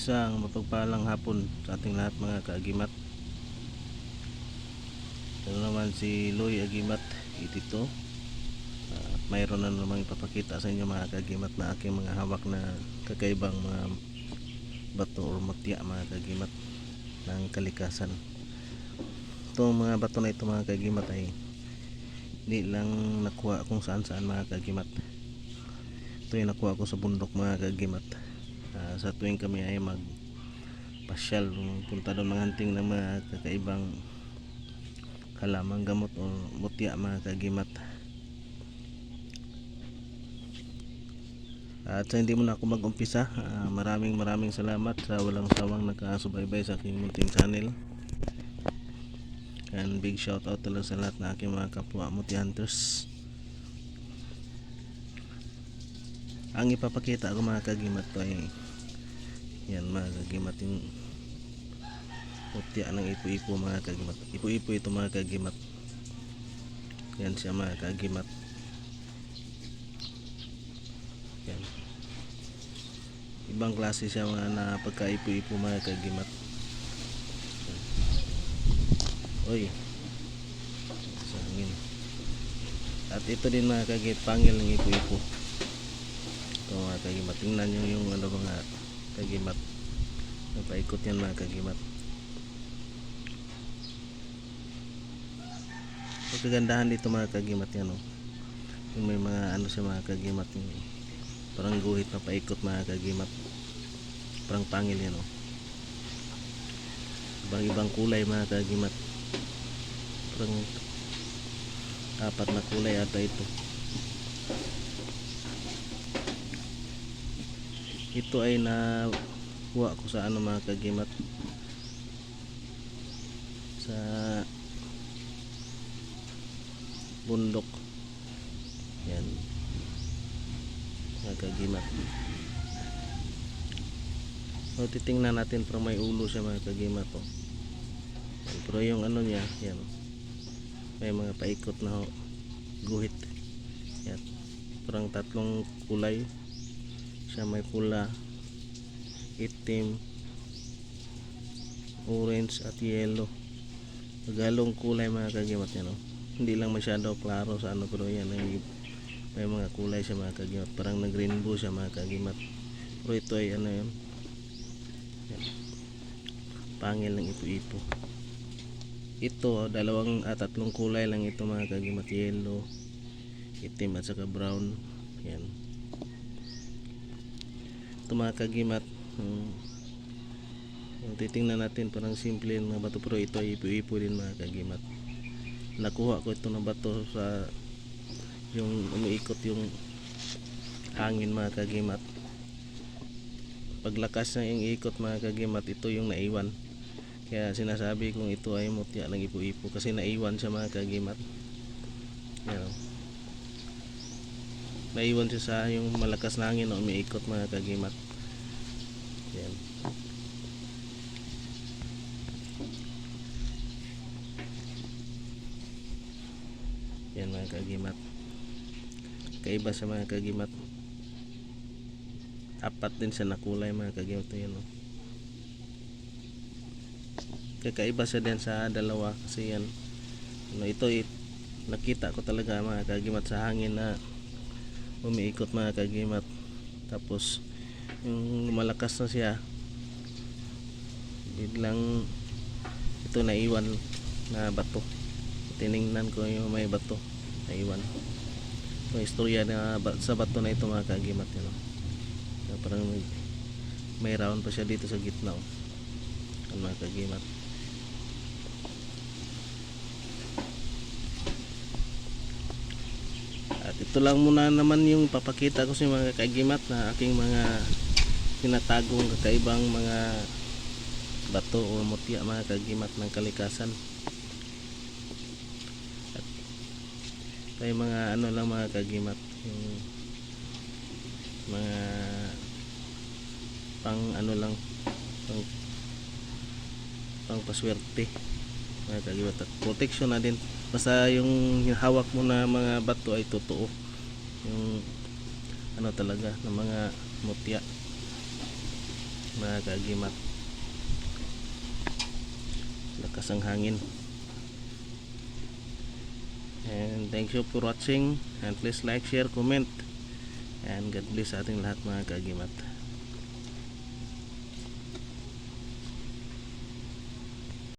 Isang mapagpalang hapon sa ating lahat mga kaagimat. Ito naman si Loy Agimat 82. Mayroon na namang ipapakita sa inyo mga kaagimat na aking mga hawak na kakaibang mga bato o mutya mga kaagimat ng kalikasan. Itong mga bato na ito mga kaagimat ay hindi lang nakuha kung saan saan mga kaagimat. Ito ay nakuha ko sa bundok mga kaagimat. Sa tuwing kami ay magpasyal, punta doon manghunting ng mga kakaibang halamang gamot o mutya mga kaagimat. At sa hindi mo na ako mag-umpisa, maraming salamat sa walang sawang nakasubaybay sa aking munting channel. And big shout out talaga sa lahat na aking mga kapwa mutya hunters. Ang ipapakita ko mga kaagimat to ay yan mga kaagimat, yung mutya ng ipo-ipo mga kaagimat. Ipo-ipo ito mga kaagimat. Yan siya mga kaagimat. Yan. Ibang klase siya mga na pagka-ipo-ipo mga kaagimat. Oy. Sa hangin. At ito din mga kaagimat, pangil ng ipo-ipo. Ito mga kaagimat. Tingnan nyo yung ano mga kaagimat. Napaikot yan mga kaagimat. Ang kagandahan dito mga kaagimat yan, yung may mga ano siya mga kaagimat, yung parang guhit na paikot mga kaagimat. Parang pangil yan, ibang kulay mga kaagimat. Parang apat na kulay ata ito. Ito ay nakuha ko sa ano mga kaagimat, sa bundok. Yan mga kaagimat. So titingnan natin, pero may ulo siya mga kaagimat yan, pero yung ano niya yan, may mga paikot na guhit yan. Parang tatlong kulay siya, may pula, itim, orange at yellow. Magalong kulay mga kaagimat yan, hindi lang masyado klaro sa ano, pero yan ay may mga kulay siya mga kaagimat. Parang nag rainbow siya mga kaagimat. Pero ito ay ano yan, pangil ng ipo-ipo. Ito tatlong kulay lang ito mga kaagimat, yellow, itim at saka brown. Yan. Ito mga kaagimat, yung titingnan natin parang simple na bato, pero ito ay ipo-ipo din mga kaagimat. Nakuha ko ito na bato sa yung umiikot yung hangin mga kaagimat. Paglakas na yung ikot mga kaagimat, ito yung naiwan. Kaya sinasabi kong ito ay mutya ng ipo-ipo, kasi naiwan siya mga kaagimat. Yan. Naiwan siya sa yung malakas na hangin na umiikot mga kaagimat. Yan. Yan mga kaagimat. Kaiba sa mga kaagimat. Apat din siya na kulay mga kaagimat. Yan, kakaiba siya din sa dalawa, kasi yan ito nakita ko talaga mga kaagimat sa hangin na umiikot mga kaagimat. Tapos yung malakas na siya, biglang ito naiwan na bato. Tiningnan ko yung may bato naiwan. May istorya na sa bato na ito mga kaagimat, parang may round pa siya dito sa gitna mga kaagimat. At ito lang muna naman yung papakita ko sa mga kaagimat na aking mga tinatagong kakaibang mga bato o mutya mga kaagimat ng kalikasan. At may mga ano lang mga kaagimat, yung mga pang ano lang, pang paswerte mga kaagimat, at protection na din. Basta yung hawak mo na mga bato ay totoo, yung ano talaga ng mga mutya. mga kaagimat. Lakas ang hangin. And thank you for watching, and please like, share, comment, and God bless sa ating lahat mga kaagimat.